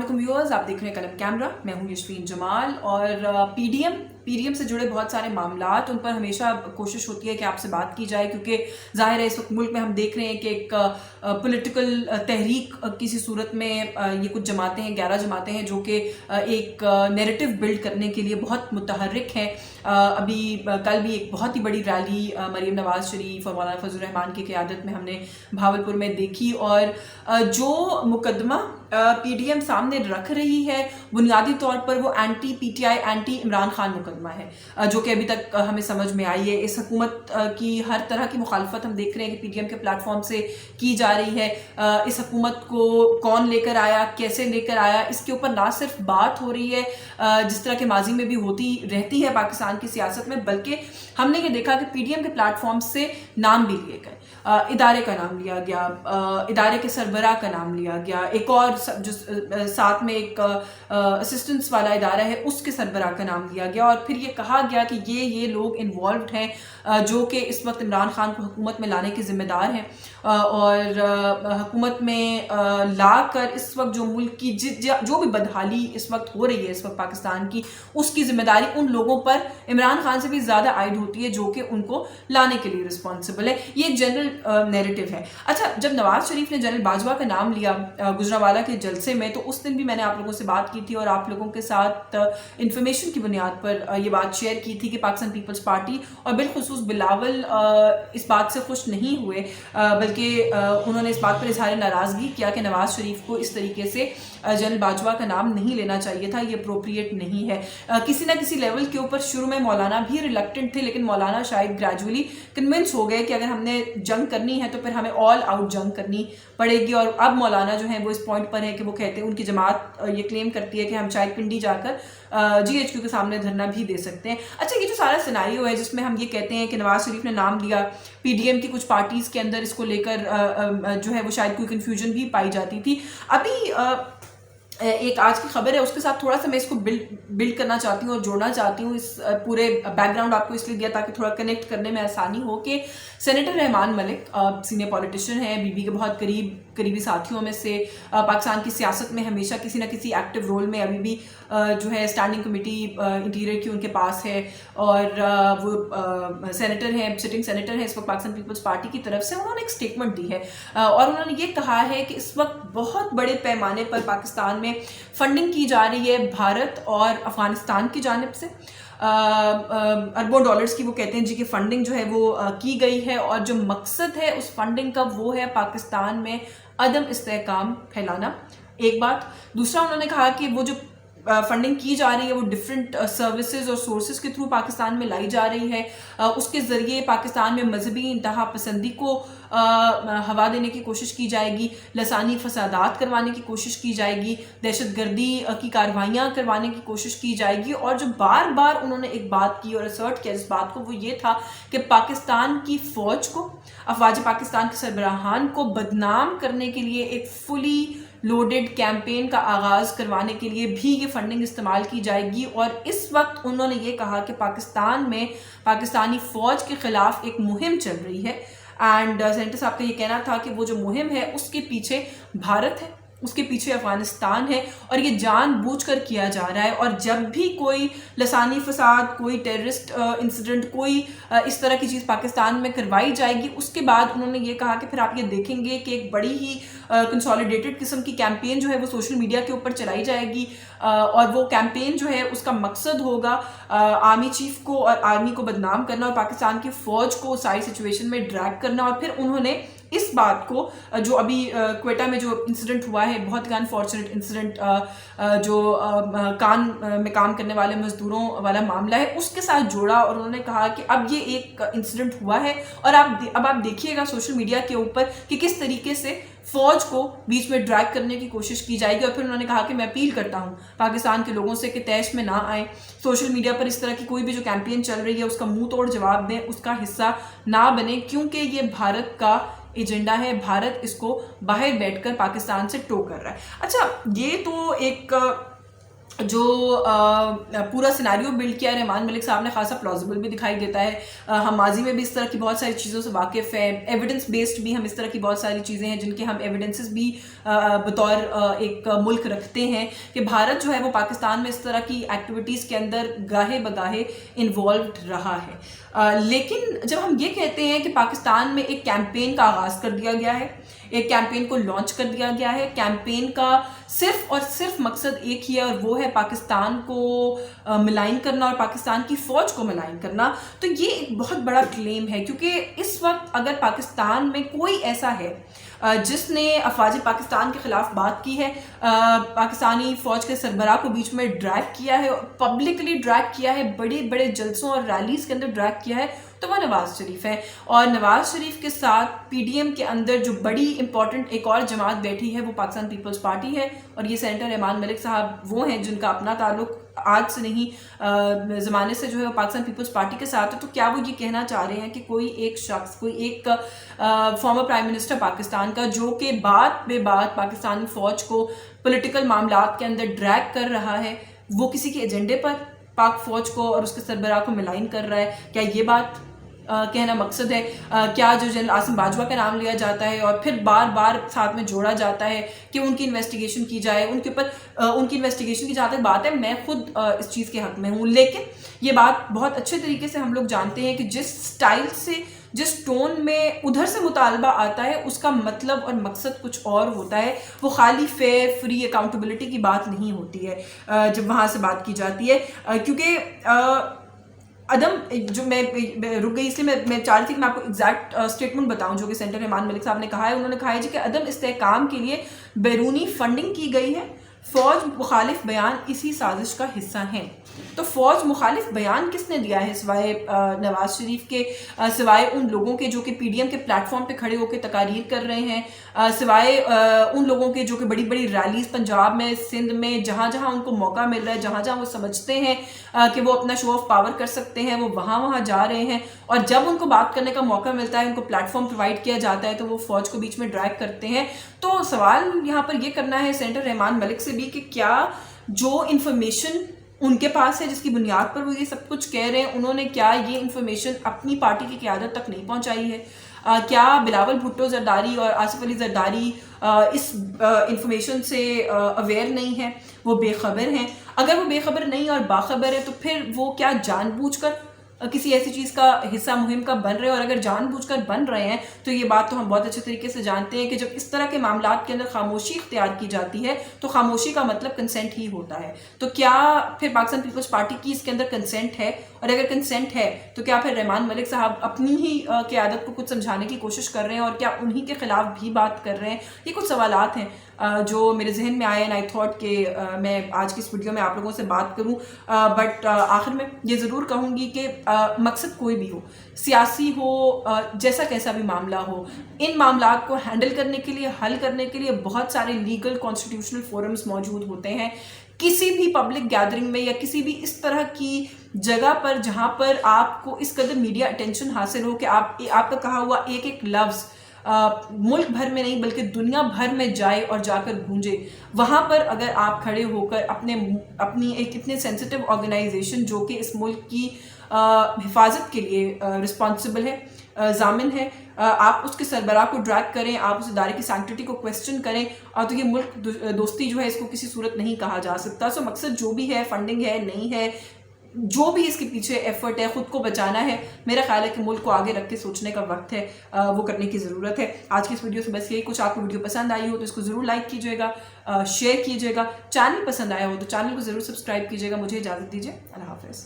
अस्सलाम व्यूअर्स, आप देख रहे हैं कलम कैमरा। मैं हूं यशवीन जमाल और पीडीएम से जुड़े बहुत सारे मामलात, उन पर हमेशा कोशिश होती है कि आपसे बात की जाए, क्योंकि ज़ाहिर है इस वक्त मुल्क में हम देख रहे हैं कि एक पॉलिटिकल तहरीक किसी सूरत में ये कुछ जमातें हैं, 11 जमातें हैं जो कि एक नैरेटिव बिल्ड करने के लिए बहुत मुतहर्रिक हैं। अभी कल भी एक बहुत ही बड़ी रैली मरीम नवाज शरीफ और मौलाना फजल रहमान की क़यादत में हमने भावलपुर में देखी, और जो मुकदमा पीडीएम सामने रख रही है बुनियादी तौर पर वो anti PTI, anti Imran Khan मुकदमा है, जो कि अभी तक हमें समझ में आई है। इस हुकूमत की हर तरह की मुखालफत हम देख रहे हैं कि पीडीएम के प्लेटफॉर्म से की जा रही है। इस हुकूमत को कौन लेकर आया, कैसे लेकर आया, इसके ऊपर ना सिर्फ बात हो रही है जिस तरह के माजी में भी होती रहती है पाकिस्तान की सियासत में, बल्कि हमने ये देखा कि पीडीएम के प्लेटफॉर्म से नाम भी लिए गए, इदारे का नाम लिया गया, इदारे के सरबराह का नाम लिया गया, एक और जो साथ में एक असिस्टेंस वाला इदारा है उसके सरबराह का नाम लिया गया, और फिर ये कहा गया कि ये लोग इन्वॉल्व्ड हैं जो कि इस वक्त इमरान खान को हुकूमत में लाने के ज़िम्मेदार हैं, और हुकूमत में लाकर इस वक्त जो मुल्क की जो भी बदहाली इस वक्त हो रही है इस वक्त पाकिस्तान की, उसकी ज़िम्मेदारी उन लोगों पर इमरान खान से भी ज़्यादा आयद होती है जो कि उनको लाने के लिए रिस्पॉन्सिबल है। ये एक जनरल नैरेटिव है। अच्छा, जब नवाज शरीफ ने जनरल बाजवा का नाम लिया गुजरावाला के जलसे में, तो उस दिन भी मैंने आप लोगों से बात की थी और आप लोगों के साथ इंफॉर्मेशन की बुनियाद पर ये बात शेयर की थी कि पाकिस्तान पीपल्स पार्टी और बिलखुसूस बिलावल इस बात से खुश नहीं हुए, बल्कि उन्होंने इस बात पर इजहार नाराज़गी किया कि नवाज शरीफ को इस तरीके से जनरल बाजवा का नाम नहीं लेना चाहिए था, ये अप्रोप्रिएट नहीं है। किसी ना किसी लेवल के ऊपर शुरू में मौलाना भी रिलक्टेंट थे, लेकिन मौलाना शायद ग्रेजुअली कन्विंस हो गए कि अगर हमने जंग करनी है तो फिर हमें ऑल आउट जंग करनी पड़ेगी, और अब मौलाना जो है वो इस पॉइंट पर है कि वो कहते हैं, उनकी जमात ये क्लेम करती है कि हम शायद पिंडी जाकर जीएचक्यू के सामने धरना भी दे सकते हैं। अच्छा, ये जो सारा सिनारियो है जिसमें हम ये कहते हैं कि नवाज शरीफ ने नाम लिया, पीडीएम की कुछ पार्टीज़ के अंदर इसको लेकर जो है वो शायद कोई कन्फ्यूजन भी पाई जाती थी। अभी एक आज की खबर है, उसके साथ थोड़ा सा मैं इसको बिल्ड करना चाहती हूँ और जोड़ना चाहती हूँ। इस पूरे बैकग्राउंड आपको इसलिए दिया ताकि थोड़ा कनेक्ट करने में आसानी हो कि senator Rahman Malik senior politician है, बीबी के बहुत करीबी साथियों में से, पाकिस्तान की सियासत में हमेशा किसी न किसी एक्टिव रोल में अभी भी जो है स्टैंडिंग कमेटी इंटीरियर की उनके पास है, और वो सेनेटर हैं, सिटिंग सेनेटर हैं इस वक्त पाकिस्तान पीपल्स पार्टी की तरफ से। उन्होंने एक स्टेटमेंट दी है और उन्होंने ये कहा है कि इस वक्त बहुत बड़े पैमाने पर पाकिस्तान में फंडिंग की जा रही है भारत और अफगानिस्तान की जानिब से, अरबों डॉलर्स की वो कहते हैं जी की फंडिंग जो है वो की गई है, और जो मकसद है उस फंडिंग का वो है पाकिस्तान में अदम इस्तेहकाम फैलाना। एक बात। दूसरा, उन्होंने कहा कि वो जो फंडिंग की जा रही है वो डिफरेंट सर्विसेज और सोर्सेज के थ्रू पाकिस्तान में लाई जा रही है, उसके ज़रिए पाकिस्तान में मजहबी इंतहा पसंदी को हवा देने की कोशिश की जाएगी, लसानी फसादात करवाने की कोशिश की जाएगी, दहशत गर्दी की कार्रवाइयाँ करवाने की कोशिश की जाएगी। और जो बार बार उन्होंने एक बात की और असर्ट किया जिस बात को, वो ये था कि पाकिस्तान की फ़ौज को, अफवाज पाकिस्तान के सरबराहान को बदनाम करने के लिए एक फुली लोडेड कैंपेन का आगाज़ करवाने के लिए भी ये फंडिंग इस्तेमाल की जाएगी। और इस वक्त उन्होंने ये कहा कि पाकिस्तान में पाकिस्तानी फ़ौज के ख़िलाफ़ एक मुहिम चल रही है, एंड सेनेटर साहब का ये कहना था कि वो जो मुहिम है उसके पीछे भारत है, उसके पीछे अफगानिस्तान है, और ये जानबूझकर किया जा रहा है। और जब भी कोई लसानी फसाद, कोई टेररिस्ट इंसिडेंट, कोई इस तरह की चीज़ पाकिस्तान में करवाई जाएगी, उसके बाद उन्होंने ये कहा कि फिर आप ये देखेंगे कि एक बड़ी ही कंसोलिडेटेड किस्म की कैंपेन जो है वो सोशल मीडिया के ऊपर चलाई जाएगी, और वो कैंपेन जो है उसका मकसद होगा आर्मी चीफ को और आर्मी को बदनाम करना और पाकिस्तान की फ़ौज को सारी सिचुएशन में ड्रैग करना। और फिर उन्होंने इस बात को, जो अभी क्वेटा में जो इंसिडेंट हुआ है, बहुत ही अनफॉर्चुनेट इंसिडेंट, जो कान में काम करने वाले मजदूरों वाला मामला है, उसके साथ जोड़ा, और उन्होंने कहा कि अब ये एक इंसिडेंट हुआ है और अब आप देखिएगा सोशल मीडिया के ऊपर कि किस तरीके से फ़ौज को बीच में ड्रैग करने की कोशिश की जाएगी। और फिर उन्होंने कहा कि मैं अपील करता हूँ पाकिस्तान के लोगों से कि तैश में ना आए, सोशल मीडिया पर इस तरह की कोई भी जो कैंपेन चल रही है उसका मुंह तोड़ जवाब दें, उसका हिस्सा ना बने, क्योंकि ये भारत का एजेंडा है, भारत इसको बाहर बैठकर पाकिस्तान से टो कर रहा है। अच्छा, ये तो एक جو پورا سیناریو بلڈ کیا رحمان ملک صاحب نے خاصا پلازیبل بھی دکھائی دیتا ہے. ہم ماضی میں بھی اس طرح کی بہت ساری چیزوں سے واقف ہیں, ایویڈنس بیسڈ بھی ہم اس طرح کی بہت ساری چیزیں ہیں جن کے ہم ایویڈنسز بھی بطور ایک ملک رکھتے ہیں کہ بھارت جو ہے وہ پاکستان میں اس طرح کی ایکٹیویٹیز کے اندر گاہے بگاہے انوالوڈ رہا ہے. لیکن جب ہم یہ کہتے ہیں کہ پاکستان میں ایک کیمپین کا آغاز کر دیا گیا ہے, ایک کیمپین کو لانچ کر دیا گیا ہے, کیمپین کا صرف اور صرف مقصد ایک ہی ہے اور وہ ہے پاکستان کو ملائن کرنا اور پاکستان کی فوج کو ملائن کرنا, تو یہ ایک بہت بڑا کلیم ہے. کیونکہ اس وقت اگر پاکستان میں کوئی ایسا ہے جس نے افواج پاکستان کے خلاف بات کی ہے, پاکستانی فوج کے سربراہ کو بیچ میں ڈریگ کیا ہے, پبلکلی ڈریگ کیا ہے, بڑے بڑے جلسوں اور ریلیز کے اندر ڈریگ کیا ہے, تو وہ نواز شریف ہے. اور نواز شریف کے ساتھ پی ڈی ایم کے اندر جو بڑی امپورٹنٹ ایک اور جماعت بیٹھی ہے وہ پاکستان پیپلز پارٹی ہے, اور یہ سینیٹر رحمان ملک صاحب وہ ہیں جن کا اپنا تعلق آج سے نہیں زمانے سے جو ہے وہ پاکستان پیپلز پارٹی کے ساتھ ہے. تو کیا وہ یہ کہنا چاہ رہے ہیں کہ کوئی ایک شخص, کوئی ایک فارمر پرائم منسٹر پاکستان کا جو کہ بات بے بات پاکستانی فوج کو پولیٹیکل معاملات کے اندر ڈریگ کر رہا ہے, وہ کسی کے ایجنڈے پر پاک فوج کو اور اس کے سربراہ کو ملائن کر رہا ہے؟ کیا یہ بات کہنا مقصد ہے؟ کیا جو جنرل عاصم باجوہ کا نام لیا جاتا ہے اور پھر بار بار ساتھ میں جوڑا جاتا ہے کہ ان کی انویسٹیگیشن کی جائے, ان کے اوپر ان کی انویسٹیگیشن کی جہاں تک بات ہے میں خود اس چیز کے حق میں ہوں, لیکن یہ بات بہت اچھے طریقے سے ہم لوگ جانتے ہیں کہ جس سٹائل سے, جس ٹون میں ادھر سے مطالبہ آتا ہے اس کا مطلب اور مقصد کچھ اور ہوتا ہے. وہ خالی فیئر فری اکاؤنٹیبلٹی کی بات نہیں ہوتی ہے جب وہاں سے بات کی جاتی ہے. کیونکہ عدم جو میں رک گئی اس لیے میں چاہ رہی تھی کہ میں آپ کو ایگزیکٹ اسٹیٹمنٹ بتاؤں جو کہ سینیٹر رحمان ملک صاحب نے کہا ہے. انہوں نے کہا ہے جی کہ عدم استحکام کے لیے بیرونی فنڈنگ کی گئی ہے, فوج مخالف بیان اسی سازش کا حصہ ہیں. تو فوج مخالف بیان کس نے دیا ہے سوائے نواز شریف کے, سوائے ان لوگوں کے جو کہ پی ڈی ایم کے پلیٹ فارم پہ کھڑے ہو کے تقاریر کر رہے ہیں, سوائے ان لوگوں کے جو کہ بڑی بڑی ریلیز پنجاب میں, سندھ میں, جہاں جہاں ان کو موقع مل رہا ہے, جہاں جہاں وہ سمجھتے ہیں کہ وہ اپنا شو آف پاور کر سکتے ہیں, وہ وہاں وہاں جا رہے ہیں, اور جب ان کو بات کرنے کا موقع ملتا ہے, ان کو پلیٹ فارم پرووائڈ کیا جاتا ہے, تو وہ فوج کو بیچ میں ڈریگ کرتے ہیں. تو سوال یہاں پر یہ کرنا ہے سینیٹر رحمان ملک سے بھی کہ کیا جو انفارمیشن ان کے پاس ہے جس کی بنیاد پر وہ یہ سب کچھ کہہ رہے ہیں, انہوں نے کیا یہ انفارمیشن اپنی پارٹی کی قیادت تک نہیں پہنچائی ہے؟ کیا بلاول بھٹو زرداری اور آصف علی زرداری اس انفارمیشن سے اویئر نہیں ہے, وہ بے خبر ہیں؟ اگر وہ بے خبر نہیں اور باخبر ہے تو پھر وہ کیا جان بوجھ کر کسی ایسی چیز کا حصہ مہم کا بن رہے ہیں؟ اور اگر جان بوجھ کر بن رہے ہیں تو یہ بات تو ہم بہت اچھے طریقے سے جانتے ہیں کہ جب اس طرح کے معاملات کے اندر خاموشی اختیار کی جاتی ہے تو خاموشی کا مطلب کنسنٹ ہی ہوتا ہے. تو کیا پھر پاکستان پیپلز پارٹی کی اس کے اندر کنسنٹ ہے؟ اور اگر کنسنٹ ہے تو کیا پھر رحمان ملک صاحب اپنی ہی قیادت کو کچھ سمجھانے کی کوشش کر رہے ہیں اور کیا انہی کے خلاف بھی بات کر رہے ہیں؟ یہ کچھ سوالات ہیں جو میرے ذہن میں آئے, اینڈ آئی تھاٹ کہ میں آج کی اس ویڈیو میں آپ لوگوں سے بات کروں. بٹ آخر میں یہ ضرور کہوں گی کہ مقصد کوئی بھی ہو, سیاسی ہو, جیسا کیسا بھی معاملہ ہو, ان معاملات کو ہینڈل کرنے کے لیے, حل کرنے کے لیے بہت سارے لیگل کانسٹیٹیوشنل فورمز موجود ہوتے ہیں. کسی بھی پبلک گیدرنگ میں یا کسی بھی اس طرح کی جگہ پر جہاں پر آپ کو اس قدر میڈیا اٹینشن حاصل ہو کہ آپ کا کہا ہوا ایک ایک لفظ ملک بھر میں نہیں بلکہ دنیا بھر میں جائے اور جا کر گونجے, وہاں پر اگر آپ کھڑے ہو کر اپنی ایک اتنے سینسٹیو آرگنائزیشن جو کہ اس ملک کی حفاظت کے لیے رسپانسبل ہے, ضامن ہے, آپ اس کے سربراہ کو ڈریگ کریں, آپ اس ادارے کی سینکٹیٹی کو کویسچن کریں, اور تو یہ ملک دوستی جو ہے اس کو کسی صورت نہیں کہا جا سکتا. سو مقصد جو بھی ہے, فنڈنگ ہے نہیں ہے, جو بھی اس کے پیچھے ایفرٹ ہے, خود کو بچانا ہے, میرا خیال ہے کہ ملک کو آگے رکھ کے سوچنے کا وقت ہے, وہ کرنے کی ضرورت ہے. آج کی اس ویڈیو سے بس یہی کچھ. آپ کو ویڈیو پسند آئی ہو تو اس کو ضرور لائک کیجیے گا, شیئر کیجیے گا. چینل پسند آیا ہو تو چینل کو ضرور سبسکرائب کیجیے گا. مجھے اجازت دیجیے, اللہ حافظ.